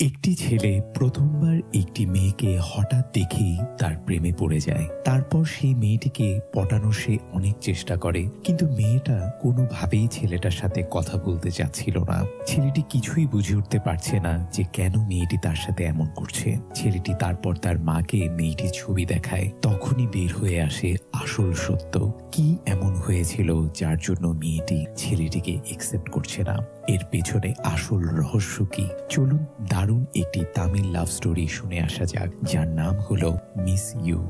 একটি ছেলে প্রথমবার একটি মেয়েকে হঠাৎ দেখেই তার প্রেমে পড়ে যায়। তারপর সেই মেয়েটিকে পটানোর সে অনেক চেষ্টা করে, কিন্তু মেয়েটা কোনোভাবেই ছেলেটার সাথে কথা বলতে চাচ্ছিল না। ছেলেটি কিছুই বুঝে উঠতে পারছে না যে কেন মেয়েটি তার সাথে এমন করছে। ছেলেটি তারপর তার মাকে মেয়েটির ছবি দেখায়। তখনই বের হয়ে আসে আসল সত্য। কি এমন হয়েছিল যার জন্য মেয়েটি ছেলেটিকে একসেপ্ট করছে না? এর পেছনে আসল রহস্য কি? চলুন দারুণ একটি তামিল লাভ স্টোরি শুনে আসা যাক, যার নাম হলো মিস ইউ।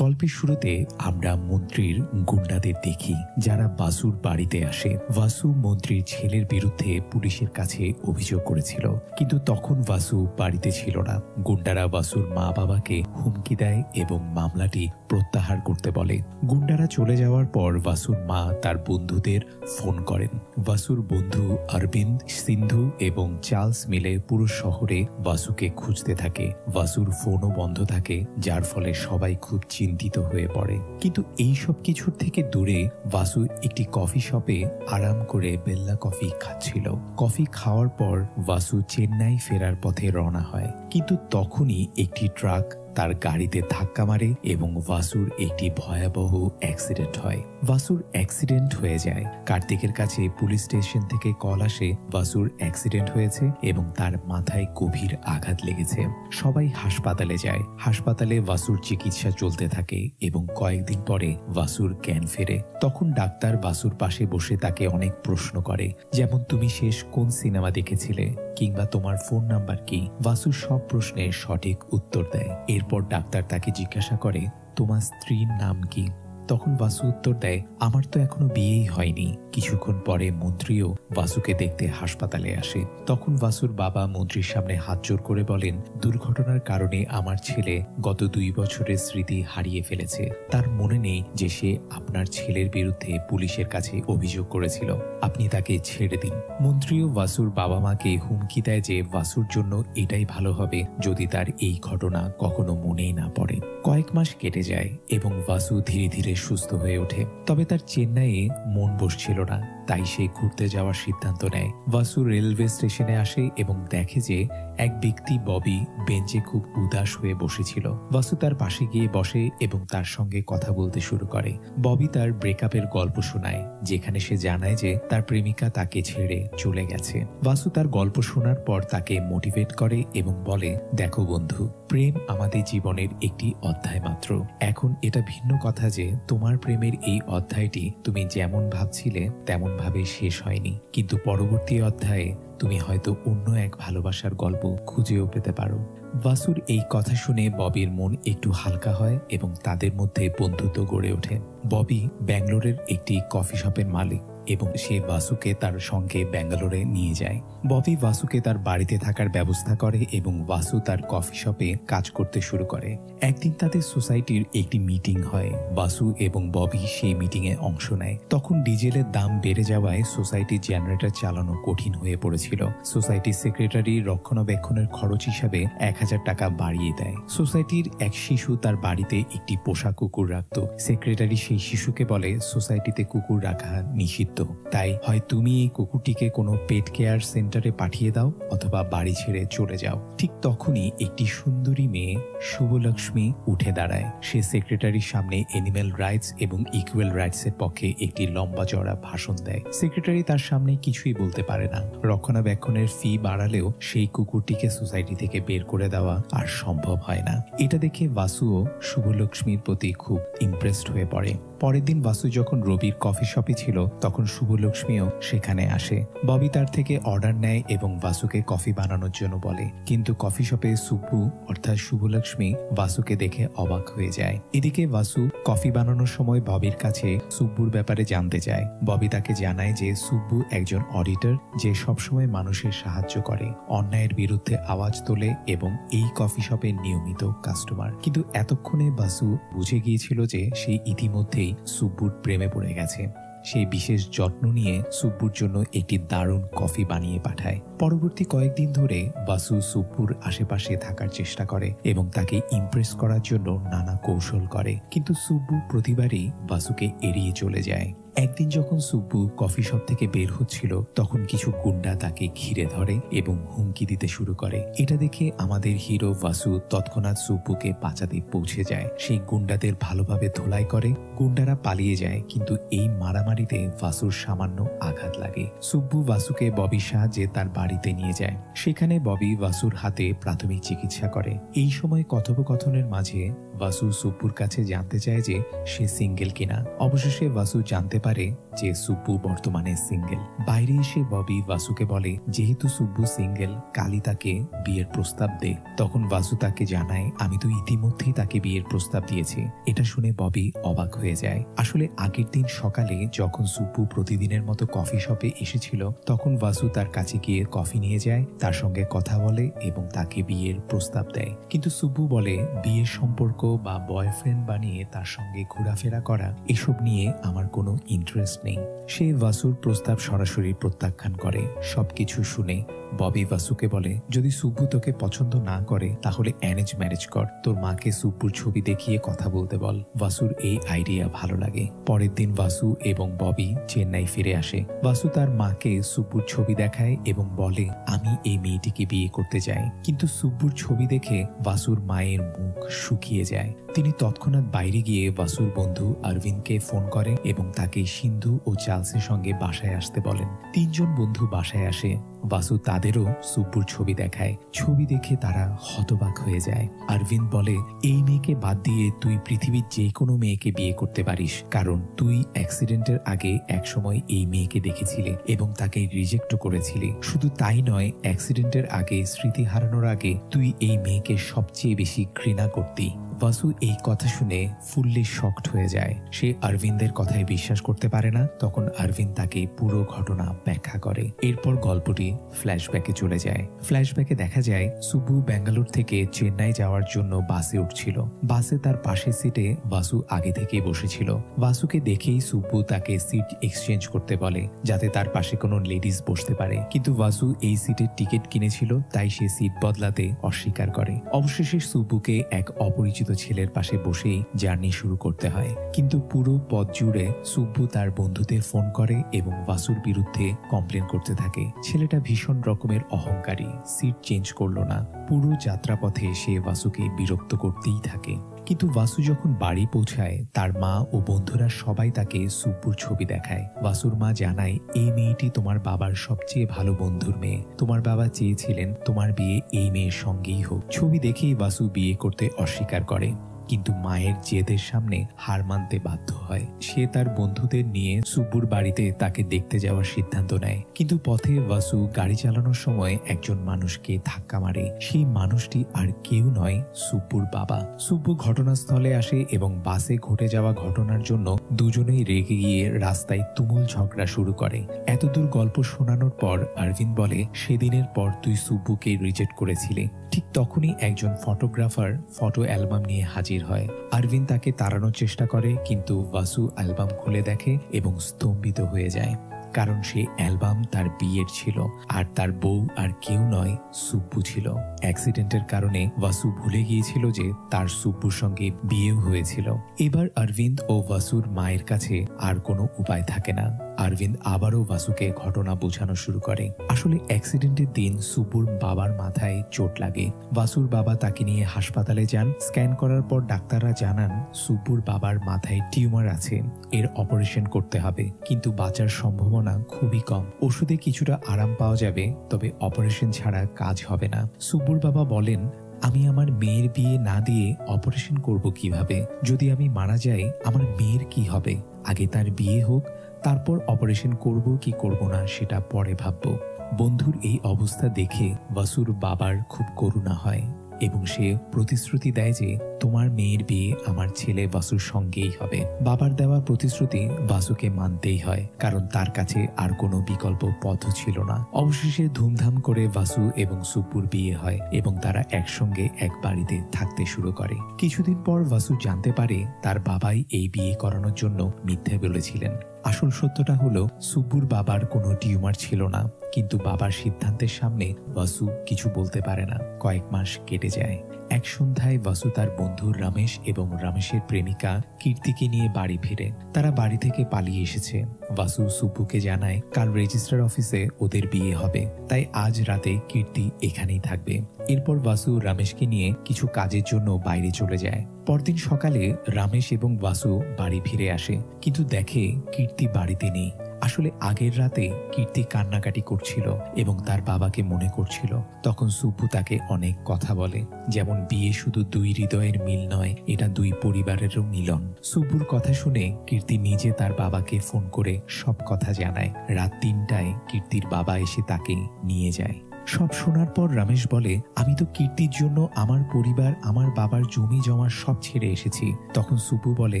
গল্পের শুরুতে আমরা মন্ত্রীর গুন্ডাদের দেখি, যারা বাসুর বাড়িতে আসে। বাসু মন্ত্রীর ছেলের বিরুদ্ধে পুলিশের কাছে অভিযোগ করেছিল, কিন্তু তখন বাসু বাড়িতে ছিল না। গুন্ডারা বাসুর মা বাবাকে হুমকি দেয় এবং মামলাটি প্রত্যাহার করতে বলে। গুন্ডারা চলে যাওয়ার পর বাসুর মা তার বন্ধুদের ফোন করেন। বাসুর বন্ধু অরবিন্দ, সিন্ধু এবং চার্লস মিলে পুরো শহরে বাসুকে খুঁজতে থাকে। বাসুর ফোনও বন্ধ থাকে, যার ফলে সবাই খুব চিন্তিত হয়ে পড়ে। কিন্তু এই সব কিছুর থেকে দূরে বাসু একটি কফি শপে আরাম করে বেল্লা কফি খাচ্ছিল। কফি খাওয়ার পর বাসু চেন্নাই ফেরার পথে রওনা হয়, কিন্তু তখনই একটি ট্রাক তার গাড়িতে ধাক্কা মারে এবং বাসুর একটি ভয়াবহ অ্যাক্সিডেন্ট হয়। বাসুর অ্যাক্সিডেন্ট হয়ে যায়। কার্তিকের কাছে পুলিশ স্টেশন থেকে কল আসে বাসুর অ্যাক্সিডেন্ট হয়েছে এবং তার মাথায় গভীর আঘাত লেগেছে। সবাই হাসপাতালে যায়। হাসপাতালে বাসুর চিকিৎসা চলতে থাকে এবং কয়েকদিন পরে বাসুর জ্ঞান ফেরে। তখন ডাক্তার বাসুর পাশে বসে তাকে অনেক প্রশ্ন করে, যেমন তুমি শেষ কোন সিনেমা দেখেছিলে, কিংবা তোমার ফোন নাম্বার কি। বাসু সব প্রশ্নের সঠিক উত্তর দেয়। এরপর ডাক্তার তাকে জিজ্ঞাসা করে, তোমার স্ত্রীর নাম কি? তখন বাসু উত্তর দেয়, আমার তো এখনো বিয়েই হয়নি। কিছুক্ষণ পরে মন্ত্রীও বাসুকে দেখতে হাসপাতালে আসে। তখন বাসুর বাবা মন্ত্রীর সামনে হাত জোর করে বলেন, দুর্ঘটনার কারণে আমার ছেলে গত 2 বছরের স্মৃতি হারিয়ে ফেলেছে। তার মনে নেই যে সে আপনার ছেলের বিরুদ্ধে পুলিশের কাছে অভিযোগ করেছিল। আপনি তাকে ছেড়ে দিন। মন্ত্রীও বাসুর বাবা মাকে হুমকি দেয় যে বাসুর জন্য এটাই ভালো হবে যদি তার এই ঘটনা কখনো মনেই না পড়ে। কয়েক মাস কেটে যায় এবং বাসু ধীরে ধীরে সুস্থ হয়ে ওঠে। তবে তার চেন্নাইয়ে মন বসছিল না, তাই সে ঘুরতে যাওয়ার সিদ্ধান্ত নেয়। বাসু রেলওয়ে স্টেশনে আসে এবং দেখে যে এক ব্যক্তি ববি বেঞ্চে খুব উদাস হয়ে বসেছিল। বাসু তার পাশে গিয়ে বসে এবং তার সঙ্গে কথা বলতে শুরু করে। ববি তার ব্রেকআপের গল্প শোনায়, যেখানে সে জানায় যে তার প্রেমিকা তাকে ছেড়ে চলে গেছে। বাসু তার গল্প শোনার পর তাকে মোটিভেট করে এবং বলে, দেখো বন্ধু, প্রেম আমাদের জীবনের একটি অধ্যায় মাত্র। এখন এটা ভিন্ন কথা যে তোমার প্রেমের এই অধ্যায়টি তুমি যেমন ভাবছিলে তেমন ভাবে শেষ হয়নি, কিন্তু পরবর্তী অধ্যায়ে তুমি হয়তো অন্য এক ভালোবাসার গল্প খুঁজেও পেতে পারো। বাসুর এই কথা শুনে ববির মন একটু হালকা হয় এবং তাদের মধ্যে বন্ধুত্ব গড়ে ওঠে। ববি ব্যাঙ্গালোরের একটি কফি শপের মালিক এবং সে বাসুকে তার সঙ্গে ব্যাঙ্গালোরে নিয়ে যায়। ববি বাসুকে তার বাড়িতে থাকার ব্যবস্থা করে এবং বাসু তার কফি শপে কাজ করতে শুরু করে। একদিন তাদের সোসাইটির একটি মিটিং হয়। বাসু এবং ববি সেই মিটিং এ অংশ নেয়। তখন ডিজেলের দাম বেড়ে যাওয়ায় সোসাইটির জেনারেটর চালানো কঠিন হয়ে পড়েছিল। সোসাইটির সেক্রেটারি রক্ষণাবেক্ষণের খরচ হিসাবে 1000 টাকা বাড়িয়ে দেয়। সোসাইটির এক শিশু তার বাড়িতে একটি পোষা কুকুর রাখত। সেক্রেটারি সেই শিশুকে বলে, সোসাইটিতে কুকুর রাখা নিষিদ্ধ, তাই হয় তুমি এই কুকুরটিকে কোনো পেট কেয়ার সেন্টারে পাঠিয়ে দাও অথবা বাড়ি ছেড়ে চলে যাও। ঠিক তখনই একটি সুন্দরী মেয়ে শুভলক্ষ্মী উঠে দাঁড়ায়। সে সেক্রেটারির সামনে এনিম্যাল রাইটস এবং ইকুয়াল রাইটস এর পক্ষে একটি লম্বা চড়া ভাষণ দেয়। সেক্রেটারি তার সামনে কিছুই বলতে পারে না। রক্ষণাবেক্ষণের ফি বাড়ালেও সেই কুকুরটিকে সোসাইটি থেকে বের করে দেওয়া আর সম্ভব হয় না। এটা দেখে বাসুও শুভলক্ষ্মীর প্রতি খুব ইমপ্রেসড হয়ে পড়ে। পরের দিন বাসু যখন রবির কফি শপে ছিল, তখন শুভলক্ষ্মীও সেখানে আসে। ববি তার থেকে অর্ডার নেয় এবং বাসুকে কফি বানানোর জন্য বলে, কিন্তু কফি শপে সুব্বু অর্থাৎ শুভলক্ষ্মী বাসুকে দেখে অবাক হয়ে যায়। এদিকে বাসু কফি বানানোর সময় ববির কাছে সুব্বুর ব্যাপারে জানতে চায়। ববি তাকে জানায় যে সুব্বু একজন অডিটর, যে সবসময় মানুষের সাহায্য করে, অন্যায়ের বিরুদ্ধে আওয়াজ তোলে এবং এই কফি শপের নিয়মিত কাস্টমার। কিন্তু এতক্ষণে বাসু বুঝে গিয়েছিল যে সে ইতিমধ্যেই সুব্বুর প্রেমে পড়ে গেছে। সেই বিশেষ যত্ন নিয়ে সুব্বুর জন্য একটি দারুণ কফি বানিয়ে পাঠায়। পরবর্তী কয়েকদিন ধরে বাসু সুব্বুর আশেপাশে থাকার চেষ্টা করে এবং তাকে ইমপ্রেস করার জন্য নানা কৌশল করে, কিন্তু সুব্বু প্রতিবারই বাসুকে এড়িয়ে চলে যায়। একদিন যখন সুব্বু কফি শপ থেকে বের হচ্ছিল তখন কিছু গুন্ডা তাকে ঘিরে ধরে এবং হুমকি দিতে শুরু করে। এটা দেখে আমাদের হিরো বাসু তৎক্ষণাৎ সুব্বুকে বাঁচাতে পৌঁছে যায়। সেই গুন্ডাদের ভালোভাবে ধোলাই করে, গুন্ডারা পালিয়ে যায়, কিন্তু এই মারামারিতে বাসুর সামান্য আঘাত লাগে। সুব্বু বাসুকে ববির সাহায্যে তার বাড়িতে নিয়ে যায়। সেখানে ববি বাসুর হাতে প্রাথমিক চিকিৎসা করে। এই সময় কথোপকথনের মাঝে বাসু সুব্বুর কাছে জানতে চায় যে সে সিঙ্গেল কিনা। অবশেষে বাসু জানতে পারে যে সুব্বু বর্তমানে সিঙ্গেল। বাইরে এসে ববি বাসুকে বলে যেহেতু সুব্বু সিঙ্গেল, কালই তাকে বিয়ের প্রস্তাব দে। তখন বাসু তাকে জানায় আমি তো ইতিমধ্যেই তাকে বিয়ের প্রস্তাব দিয়েছি। এটা শুনে ববি অবাক হয়ে যায়। আসলে আগের দিন সকালে যখন সুব্বু প্রতিদিনের মতো কফি শপে এসেছিল তখন বাসু তার কাছে গিয়ে কফি নিয়ে যায়, তার সঙ্গে কথা বলে এবং তাকে বিয়ের প্রস্তাব দেয়। কিন্তু সুব্বু বলে বিয়ের সম্পর্ক বা বয়ফ্রেন্ড বানিয়ে তার সঙ্গে ঘোরাফেরা করা এসব নিয়ে আমার কোনো ইন্টারেস্ট নেই। সে বাসুর প্রস্তাব সরাসরি প্রত্যাখ্যান করে। সবকিছু শুনে ববি বাসুকে বলে যদি সুব্বু তোকে পছন্দ না করে তাহলে অ্যারেঞ্জ ম্যারেজ কর, তোর মাকে সুব্বুর ছবি দেখিয়ে কথা বলতে বল। বাসুর এই আইডিয়া ভালো লাগে। পরের দিন বাসু এবং ববি চেন্নাই ফিরে আসে। বাসু তার মাকে সুব্বুর ছবি দেখায় এবং বলে আমি এই মেয়েটিকে বিয়ে করতে চাই। কিন্তু সুব্বুর ছবি দেখে বাসুর মায়ের মুখ শুকিয়ে যায়। তিনি তৎক্ষণাৎ বাইরে গিয়ে বাসুর বন্ধু অরবিন্দকে ফোন করে এবং তাকে সিন্ধু ও চার্লসের সঙ্গে বাসায় আসতে বলেন। তিনজন বন্ধু বাসায় আসে। বাসু তাদেরও সুব্বুর ছবি দেখায়। ছবি দেখে তারা হতবাক হয়ে যায়। অরবিন্দ বলে এই মেয়েকে বাদ দিয়ে তুই পৃথিবীর যে কোনো মেয়েকে বিয়ে করতে পারিস, কারণ তুই অ্যাক্সিডেন্টের আগে একসময় এই মেয়েকে দেখেছিলি এবং তাকে রিজেক্টও করেছিলি। শুধু তাই নয়, অ্যাক্সিডেন্টের আগে, স্মৃতি হারানোর আগে তুই এই মেয়েকে সবচেয়ে বেশি ঘৃণা করতি। বাসু এই কথা শুনে ফুললি শকড হয়ে যায়। সে অরবিন্দের কথায় বিশ্বাস করতে পারে না। তখন অরবিন্দ তাকে পুরো ঘটনা ব্যাখ্যা করে। এরপর গল্পটি ফ্ল্যাশব্যাকে চলে যায়। ফ্ল্যাশব্যাকে দেখা যায় সুব্বু বেঙ্গালুরু থেকে চেন্নাই যাওয়ার জন্য বাসে উঠছিল। বাসে তার পাশের সিটে বাসু আগে থেকেই বসেছিল। বাসুকে দেখেই সুব্বু তাকে সিট এক্সচেঞ্জ করতে বলে যাতে তার পাশে কোনো লেডিস বসতে পারে, কিন্তু বাসু এই সিটের টিকিট কিনেছিল তাই সে সিট বদলাতে অস্বীকার করে। অবশেষে সুব্বুকে এক অপরিচিত ছেলের পাশে বসেই জার্নি শুরু করতে হয়। কিন্তু পুরো পথ জুড়ে সুব্বু তার বন্ধুদের ফোন করে এবং বাসুর বিরুদ্ধে কমপ্লেন করতে থাকে। ছেলেটা ভীষণ রকমের অহংকারী, সিট চেঞ্জ করলো না। পুরো যাত্রাপথে সে বাসুকে বিরক্ত করতেই থাকে। কিন্তু বাসু যখন বাড়ি পৌঁছায় তার মা ও বন্ধুরা সবাই তাকে সুব্বুর ছবি দেখায়। বাসুর মা জানায় এই মেয়েটি তোমার বাবার সবচেয়ে ভালো বন্ধুর মেয়ে। তোমার বাবা চেয়েছিলেন তোমার বিয়ে এই মেয়ের সঙ্গেই হোক। ছবি দেখেই বাসু বিয়ে করতে অস্বীকার করে, কিন্তু মায়ের জেদের সামনে হার মানতে বাধ্য হয়। সে তার বন্ধুদের নিয়ে সুব্বুর বাড়িতে তাকে দেখতে যাওয়ার সিদ্ধান্ত নেয়। কিন্তু পথে বাসু গাড়ি চালানোর সময় একজন মানুষকে ধাক্কা মারে। সেই মানুষটি আর কেউ নয়, সুব্বুর বাবা। সুব্বু ঘটনাস্থলে আসে এবং বাসে ঘটে যাওয়া ঘটনার জন্য দুজনেই রেগে গিয়ে রাস্তায় তুমুল ঝগড়া শুরু করে। এতদূর গল্প শোনানোর পর অরবিন্দ বলে সেদিনের পর তুই সুব্বুকে রিজেক্ট করেছিলি। ঠিক তখনই একজন ফটোগ্রাফার ফটো অ্যালবাম নিয়ে হাজির হয়। অরবিন্দ তাকে তাড়ানোর চেষ্টা করে, কিন্তু বাসু অ্যালবাম খুলে দেখে এবং স্তম্ভিত হয়ে যায়, কারণ সে অ্যালবাম তার বিয়ের ছিল আর তার বউ আর কেউ নয়, সুব্বু ছিল। অ্যাক্সিডেন্টের কারণে বাসু ভুলে গিয়েছিল যে তার সুব্বুর সঙ্গে বিয়েও হয়েছিল। এবার অরবিন্দ ও বাসুর মায়ের কাছে আর কোনো উপায় থাকে না। অরবিন্দ আবারও বাসুকে ঘটনা বোঝানো শুরু করে। আসলে অ্যাক্সিডেন্টের দিন সুব্বুর বাবার মাথায় চোট লাগে। বাসুর বাবা তাকে নিয়ে হাসপাতালে যান। স্ক্যান করার পর ডাক্তাররা জানান সুব্বুর বাবার মাথায় টিউমার আছে, এর অপারেশন করতে হবে, কিন্তু বাঁচার সম্ভাবনা খুবই কম। ওষুধে কিছুটা আরাম পাওয়া যাবে, তবে অপারেশন ছাড়া কাজ হবে না। সুব্বুর বাবা বলেন আমি আমার মেয়ের বিয়ে না দিয়ে অপারেশন করব কিভাবে? যদি আমি মারা যাই আমার মেয়ের কি হবে? আগে তার বিয়ে হোক, তারপর অপারেশন করব কি করব না সেটা পরে ভাববো। বন্ধুর এই অবস্থা দেখে বাসুর বাবার খুব করুণা হয় এবং সে প্রতিশ্রুতি দেয় যে তোমার মেয়ের বিয়ে আমার ছেলে বাসুর সঙ্গেই হবে। বাবার দেওয়া প্রতিশ্রুতি বাসুকে মানতেই হয়, কারণ তার কাছে আর কোনো বিকল্প পথ ছিল না। অবশেষে ধুমধাম করে বাসু এবং সুব্বুর বিয়ে হয় এবং তারা একসঙ্গে এক বাড়িতে থাকতে শুরু করে। কিছুদিন পর বাসু জানতে পারে তার বাবাই এই বিয়ে করানোর জন্য মিথ্যে বলেছিলেন। আসল সত্যটা হলো সুব্বুর বাবার কোনো টিউমার ছিল না, কিন্তু বাবার সিদ্ধান্তের সামনে বাসু কিছু বলতে পারে না। কয়েক মাস কেটে যায়। এক সন্ধ্যায় বাসু তার বন্ধু রমেশ এবং রমেশের প্রেমিকা কীর্তিকে নিয়ে বাড়ি ফিরে। তারা বাড়ি থেকে পালিয়ে এসেছে। বাসু সুব্বুকে জানায় কাল রেজিস্ট্রার অফিসে ওদের বিয়ে হবে, তাই আজ রাতে কীর্তি এখানেই থাকবে। এরপর বাসু রমেশকে নিয়ে কিছু কাজের জন্য বাইরে চলে যায়। পরদিন সকালে রমেশ এবং বাসু বাড়ি ফিরে আসে, কিন্তু দেখে কীর্তি বাড়িতে নেই। আসলে আগের রাতে কীর্তি কান্নাকাটি করছিল এবং তার বাবাকে মনে করছিল। তখন সুব্বু তাকে অনেক কথা বলে, যেমন বিয়ে শুধু দুই হৃদয়ের মিল নয়, এটা দুই পরিবারেরও মিলন। সুব্বুর কথা শুনে কীর্তি নিজে তার বাবাকে ফোন করে সব কথা জানায়। রাত ৩টায় কীর্তির বাবা এসে তাকে নিয়ে যায়। সব শোনার পর রমেশ বলে, আমি তো কীর্তির জন্য আমার পরিবার, আমার বাবার জমি জমা সব ছেড়ে এসেছি। তখন সুব্বু বলে,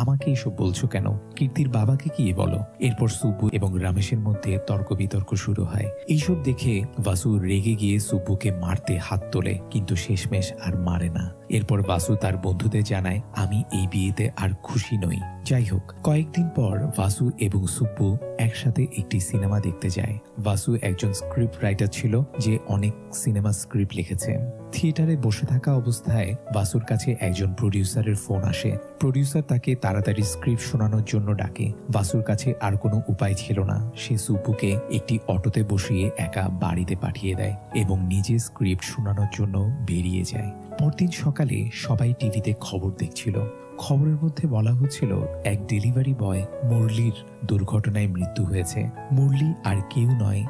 আমাকে এসব বলছো কেন? কীর্তির বাবাকে গিয়ে বলো। এরপর সুব্বু এবং রমেশের মধ্যে তর্ক বিতর্ক শুরু হয়। এইসব দেখে বাসু রেগে গিয়ে সুব্বুকে মারতে হাত তোলে, কিন্তু শেষমেশ আর মারে না। এরপর বাসু তার বন্ধুদের জানায়, আমি এই বিয়েতে আর খুশি নই। যাই হোক, কয়েকদিন পর বাসু এবং সুব্বু একসাথে একটি সিনেমা দেখতে যায়। বাসু একজন স্ক্রিপ্ট রাইটার ছিল যে অনেক সিনেমা স্ক্রিপ্ট লিখেছে। থিয়েটারে বসে থাকা অবস্থায় বাসুর কাছে একজন প্রডিউসারের ফোন আসে। প্রডিউসার তাকে তাড়াতাড়ি স্ক্রিপ্ট শোনানোর জন্য ডাকে। বাসুর কাছে আর কোনো উপায় ছিল না। সে সুব্বুকে একটি অটোতে বসিয়ে একা বাড়িতে পাঠিয়ে দেয় এবং নিজে স্ক্রিপ্ট শোনানোর জন্য বেরিয়ে যায়। পরদিন সকালে সবাই টিভিতে খবর দেখছিল। খবরের মধ্যে বলা হচ্ছিল এক ডেলিভারি বয় মুরলির দুর্ঘটনায় মৃত্যু হয়েছে। মুরলি আর কেউ নয়,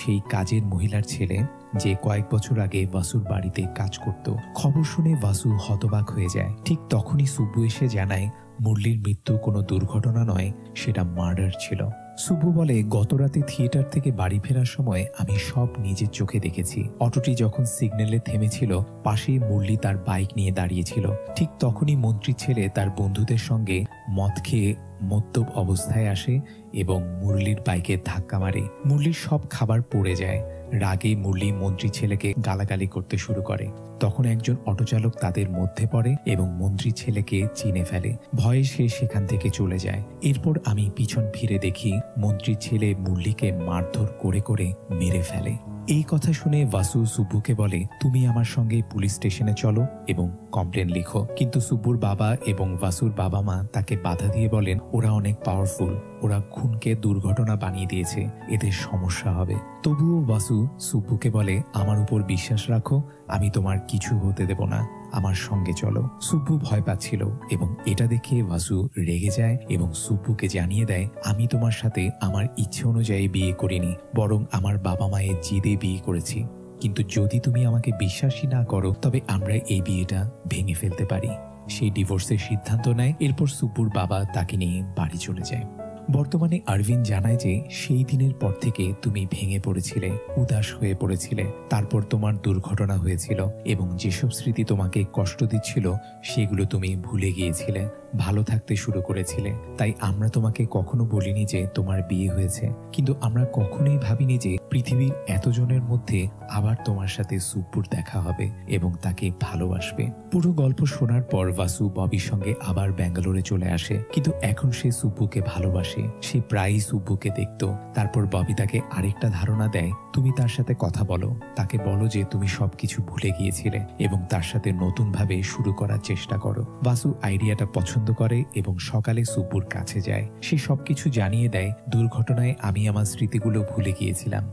সেই কাজের মহিলার ছেলে যে কয়েক বছর আগে বাসুর বাড়িতে কাজ করত। খবর শুনে বাসু হতবাক হয়ে যায়। ঠিক তখনই সুব্বু এসে জানায় মুরলির মৃত্যু কোনো দুর্ঘটনা নয়, সেটা মার্ডার ছিল। সুব্বু বলে, গতরাতে থিয়েটার থেকে বাড়ি ফেরার সময় আমি সব নিজের চোখে দেখেছি। অটোটি যখন সিগন্যালে থেমেছিল, পাশেই মুরলি তার বাইক নিয়ে দাঁড়িয়েছিল। ঠিক তখনই মন্ত্রীর ছেলে তার বন্ধুদের সঙ্গে মদ খেয়ে মদ্যপ অবস্থায় আসে এবং মুরলির বাইকে ধাক্কা মারে। মুরলির সব খাবার পড়ে যায়। রাগে মুরলি মন্ত্রী ছেলেকে গালাগালি করতে শুরু করে। তখন একজন অটোচালক তাদের মধ্যে পড়ে এবং মন্ত্রী ছেলেকে চিনে ফেলে। ভয়ে সে সেখান থেকে চলে যায়। এরপর আমি পিছন ফিরে দেখি মন্ত্রীর ছেলে মুরলিকে মারধর করে করে মেরে ফেলে। এই কথা শুনে বাসু সুব্বুকে বলে, তুমি আমার সঙ্গে পুলিশ স্টেশনে চলো এবং কমপ্লেন লিখো। কিন্তু সুব্বুর বাবা এবং বাসুর বাবা মা তাকে বাধা দিয়ে বলেন, ওরা অনেক পাওয়ারফুল, ওরা খুনকে দুর্ঘটনা বানিয়ে দিয়েছে, এদের সমস্যা হবে। তবুও বাসু সুব্বুকে বলে, আমার উপর বিশ্বাস রাখো, আমি তোমার কিছু হতে দেব না, আমার সঙ্গে চলো। সুব্বু ভয় পাচ্ছিল এবং এটা দেখে বাসু রেগে যায় এবং সুব্বুকে জানিয়ে দেয়, আমি তোমার সাথে আমার ইচ্ছে অনুযায়ী বিয়ে করিনি, বরং আমার বাবা মায়ের জিদে বিয়ে করেছি। কিন্তু যদি তুমি আমাকে বিশ্বাসই না করো, তবে আমরা এই বিয়েটা ভেঙে ফেলতে পারি। সেই ডিভোর্সের সিদ্ধান্ত নেয়। এরপর সুব্বুর বাবা তাকে নিয়ে বাড়ি চলে যায়। বর্তমানে আরভিন জানায় যে সেই দিনের পর থেকে তুমি ভেঙে পড়েছিলে, উদাস হয়ে পড়েছিলে। তারপর তোমার দুর্ঘটনা হয়েছিল এবং যেসব স্মৃতি তোমাকে কষ্ট দিচ্ছিল সেগুলো তুমি ভুলে গিয়েছিলে, ভালো থাকতে শুরু করেছিলে। তাই আমরা তোমাকে কখনো বলিনি যে তোমার বিয়ে হয়েছে, কিন্তু আমরা কখনোই ভাবিনি যে পৃথিবীর এতজনের মধ্যে আবার তোমার সাথে সুব্বুর দেখা হবে এবং তাকে ভালোবাসবে। পুরো গল্প শোনার পর বাসু ববির সঙ্গে আবার ব্যাঙ্গালোরে চলে আসে, কিন্তু এখন সে সুব্বুকে ভালোবাসে। সে প্রায়ই সুব্বুকে দেখত। তারপর ববি তাকে আরেকটা ধারণা দেয়, তুমি তার সাথে কথা বলো, তাকে বলো যে তুমি সবকিছু ভুলে গিয়েছিলে এবং তার সাথে নতুন ভাবে শুরু করার চেষ্টা করো। বাসু আইডিয়াটা পছন্দ করে এবং সকালে সুব্বুর কাছে যায়। সে সবকিছু জানিয়ে দেয়, দুর্ঘটনায় আমি আমার স্মৃতিগুলো ভুলে গিয়েছিলাম।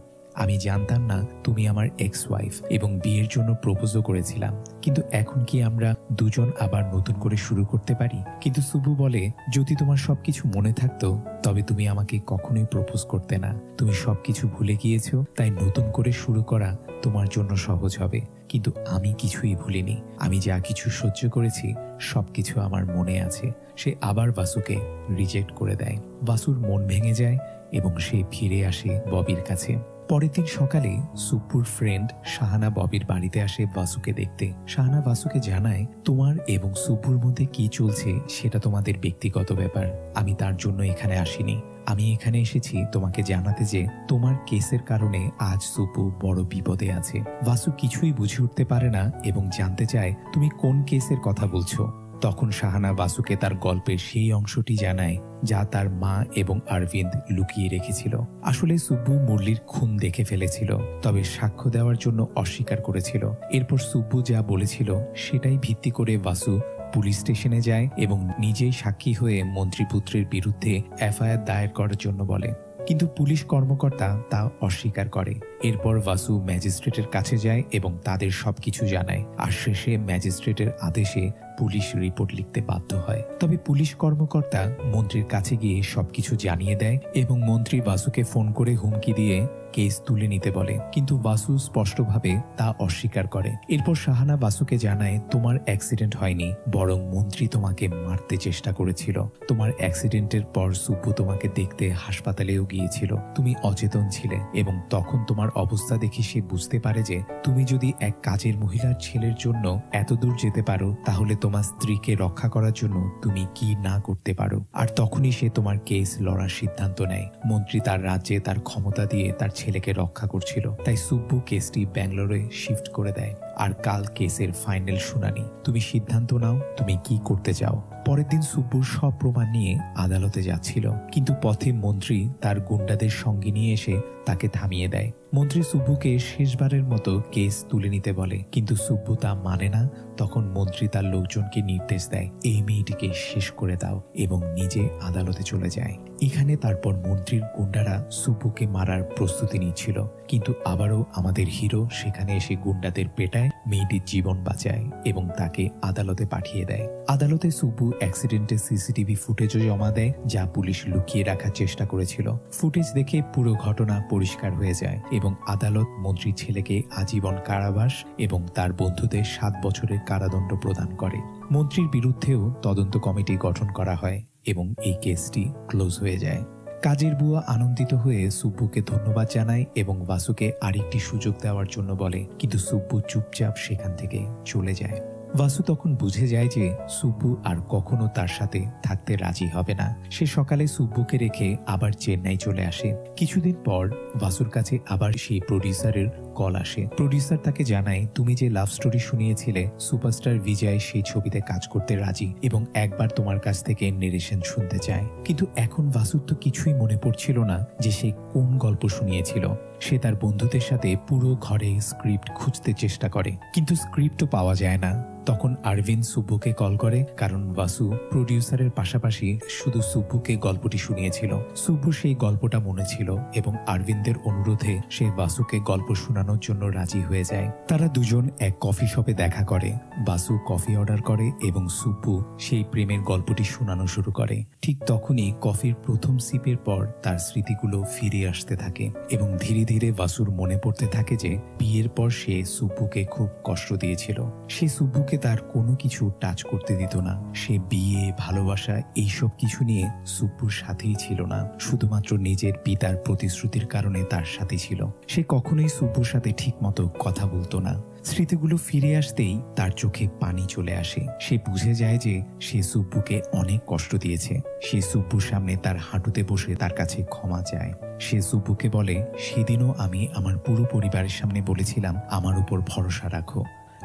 আমি জানতাম না তুমি আমার এক্স ওয়াইফ এবং বিয়ের জন্য প্রপোজও করেছিলাম, কিন্তু এখন কি আমরা দুজন আবার নতুন করে শুরু করতে পারি? কিন্তু সুব্বু বলে, যদি তোমার সবকিছু মনে থাকতো তবে তুমি আমাকে কখনোই প্রপোজ করতে না। তুমি সবকিছু ভুলে গিয়েছো, তাই নতুন করে শুরু করা তোমার জন্য সহজ হবে। কিন্তু আমি কিছুই ভুলিনি। আমি যা কিছু সহ্য করেছি সবকিছু আমার মনে আছে। সে আবার বাসুকে রিজেক্ট করে দেয়। বাসুর মন ভেঙে যায় এবং সে ফিরে আসে ববির কাছে। পরের দিন সকালে সুব্বুর ফ্রেন্ড শাহানা ববির বাড়িতে আসে বাসুকে দেখতে। শাহানা বাসুকে জানায়, তোমার এবং সুব্বুর মধ্যে কি চলছে সেটা তোমাদের ব্যক্তিগত ব্যাপার, আমি তার জন্য এখানে আসিনি। আমি এখানে এসেছি তোমাকে জানাতে যে তোমার কেসের কারণে আজ সুব্বু বড় বিপদে আছে। বাসু কিছুই বুঝে উঠতে পারে না এবং জানতে চায় তুমি কোন কেসের কথা বলছো। তখন শাহানা বাসুকে তার গল্পের সেই অংশটি জানায় যা তার মা এবং অরবিন্দ লুকিয়ে রেখেছিল। আসলে সুব্বু মুরলির খুন দেখে ফেলেছিল, তবে সাক্ষ্য দেওয়ার জন্য অস্বীকার করেছিল। এরপর সুব্বু যা বলেছিল সেটাই ভিত্তি করে বাসু পুলিশ স্টেশনে যায় এবং নিজেই সাক্ষী হয়ে মন্ত্রীপুত্রের বিরুদ্ধে এফআইআর দায়ের করার জন্য বলে, কিন্তু পুলিশ কর্মকর্তা তা অস্বীকার করে। এরপর বাসু ম্যাজিস্ট্রেটের কাছে যায় এবং তাদের সবকিছু জানায়, আর শেষে ম্যাজিস্ট্রেটের আদেশে পুলিশ রিপোর্ট লিখতে বাধ্য হয়। তবে পুলিশ কর্মকর্তা মন্ত্রীর কাছে গিয়ে সবকিছু জানিয়ে দেয় এবং মন্ত্রী বাসুকে ফোন করে হুমকি দিয়ে কেস তুলে নিতে বলে, কিন্তু বাসু স্পষ্টভাবে তা অস্বীকার করে। এরপর শাহানা বাসুকে জানায়, তোমার অ্যাক্সিডেন্ট হয়নি, বরং মন্ত্রী তোমাকে মারতে চেষ্টা করেছিল। তোমার অ্যাক্সিডেন্টের পর সুব্বু তোমাকে দেখতে হাসপাতালেও গিয়েছিল, তুমি অচেতন ছিলে এবং তখন তোমার অবস্থা দেখে সে বুঝতে পারে যে তুমি যদি এক কাজের মহিলার ছেলের জন্য এত দূর যেতে পারো তাহলে তোমার স্ত্রীকে রক্ষা করার জন্য তুমি কি না করতে পারো। আর তখনই সে তোমার কেস লড়ার সিদ্ধান্ত নেয়। মন্ত্রী তার রাজ্যে তার ক্ষমতা দিয়ে তার ছেলেকে রক্ষা করছিল, তাই সুব্বু কেসটি ব্যাঙ্গালোরে শিফট করে দেয়। আর কাল কেসের ফাইনাল শুনানি, তুমি সিদ্ধান্ত নাও তুমি কি করতে চাও। পরের দিন সুব্বু সব প্রমাণ নিয়ে আদালতে যাচ্ছিল, কিন্তু পথে মন্ত্রী তার গুন্ডাদের সঙ্গে নিয়ে এসে তাকে থামিয়ে দেয়। মন্ত্রী সুব্বুকে শেষবারের মতো কেস তুলে নিতে বলে, কিন্তু সুব্বু তা মানে না। তখন মন্ত্রী তার লোকজনকে নির্দেশ দেয়, এই মেয়েটিকে শেষ করে দাও, এবং নিজে আদালতে চলে যায়। এখানে তারপর মন্ত্রীর গুন্ডারা সুব্বুকে মারার প্রস্তুতি নিচ্ছিল, কিন্তু আবারও আমাদের হিরো সেখানে এসে গুন্ডাদের পেটায়, মেয়েটির জীবন বাঁচায় এবং তাকে আদালতে পাঠিয়ে দেয়। আদালতে সুব্বু অ্যাক্সিডেন্টের সিসিটিভি ফুটেজও জমা দেয়, যা পুলিশ লুকিয়ে রাখার চেষ্টা করেছিল। ফুটেজ দেখে পুরো ঘটনা পরিষ্কার হয়ে যায় এবং আদালত মন্ত্রীর ছেলেকে আজীবন কারাবাস এবং তার বন্ধুদের 7 বছরের কারাদণ্ড প্রদান করে। মন্ত্রীর বিরুদ্ধেও তদন্ত কমিটি গঠন করা হয় এবং এই কেসটি ক্লোজ হয়ে যায়। কাজের বুয়া আনন্দিত হয়ে সুব্বুকে ধন্যবাদ জানায় এবং বাসুকে আরেকটি সুযোগ দেওয়ার জন্য বলে, কিন্তু সুব্বু চুপচাপ সেখান থেকে চলে যায়। বাসু তখন বুঝে যায় যে সুব্বু আর কখনো তার সাথে থাকতে রাজি হবে না। সে সকালে সুব্বুকে রেখে আবার চেন্নাই চলে আসে। কিছুদিন পর বাসুর কাছে আবার সেই প্রডিউসারের কল আসে। প্রডিউসার তাকে জানায়, তুমি যে লাভ স্টোরি শুনিয়েছিলে সুপারস্টার বিজয় সেই ছবিতে কাজ করতে রাজি এবং একবার তোমার কাছ থেকে নেরেশন শুনতে চায়। কিন্তু এখন বাসুর তো কিছুই মনে পড়ছিল না যে সে কোন গল্প শুনিয়েছিল। সে তার বন্ধুদের সাথে পুরো ঘরে স্ক্রিপ্ট খুঁজতে চেষ্টা করে, কিন্তু স্ক্রিপ্টও পাওয়া যায় না। তখন অরবিন্দ সুব্বুকে কল করে, কারণ বাসু প্রডিউসারের পাশাপাশি শুধু সুব্বুকে গল্পটি শুনিয়েছিল। সুব্বু সেই গল্পটা মনে ছিল এবং অরবিন্দের অনুরোধে সে বাসুকে গল্প শোনানোর জন্য রাজি হয়ে যায়। তারা দুজন এক কফি শপে দেখা করে। বাসু কফি অর্ডার করে এবং সুব্বু সেই প্রেমের গল্পটি শোনানো শুরু করে। ঠিক তখনই কফির প্রথম সিপের পর তার স্মৃতিগুলো ফিরে আসতে থাকে এবং ধীরে ধীরে বাসুর মনে পড়তে থাকে যে বিয়ের পর সে সুব্বুকে খুব কষ্ট দিয়েছিল। সে সুব্বুকে তার কোনো কিছু টাচ করতে দিত না। সে বিয়ে, ভালোবাসা এইসব কিছু নিয়ে সুব্বুর সাথেই ছিল না, শুধুমাত্র নিজের পিতার প্রতিশ্রুতির কারণে তার সাথে ছিল। সে কখনোই সুব্বুর সাথে ঠিক মতো কথা বলতো না। স্মৃতিগুলো ফিরে আসতেই তার চোখে পানি চলে আসে। সে বুঝে যায় যে সে সুব্বুকে অনেক কষ্ট দিয়েছে। সে সুব্বুর সামনে তার হাঁটুতে বসে তার কাছে ক্ষমা চায়। সে সুব্বুকে বলে, সেদিনও আমি আমার পুরো পরিবারের সামনে বলেছিলাম আমার উপর ভরসা রাখো,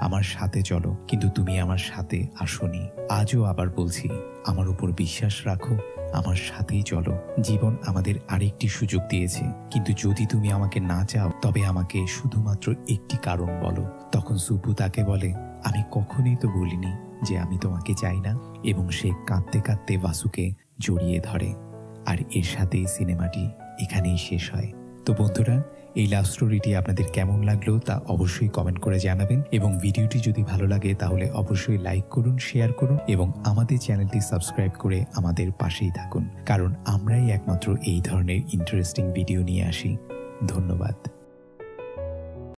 আমার সাথে চলো, কিন্তু তুমি আমার সাথে আসোনি। আজও আবার বলছি, আমার উপর বিশ্বাস রাখো, আমার সাথেই চলো। জীবন আমাদের আরেকটি সুযোগ দিয়েছে, কিন্তু যদি তুমি আমাকে না চাও তবে আমাকে শুধুমাত্র একটি কারণ বলো। তখন সুব্বু তাকে বলে, আমি কখনোই তো বলিনি যে আমি তোমাকে চাই না, এবং সে কাঁদতে কাঁদতে বাসুকে জড়িয়ে ধরে। আর এর সাথেই সিনেমাটি এখানেই শেষ হয়। তো বন্ধুরা, এই লাভ স্টোরিটি আপনাদের কেমন লাগলো তা অবশ্যই কমেন্ট করে জানাবেন, এবং ভিডিওটি যদি ভালো লাগে তাহলে অবশ্যই লাইক করুন, শেয়ার করুন এবং আমাদের চ্যানেলটি সাবস্ক্রাইব করে আমাদের পাশেই থাকুন, কারণ আমরাই একমাত্র এই ধরনের ইন্টারেস্টিং ভিডিও নিয়ে আসি। ধন্যবাদ।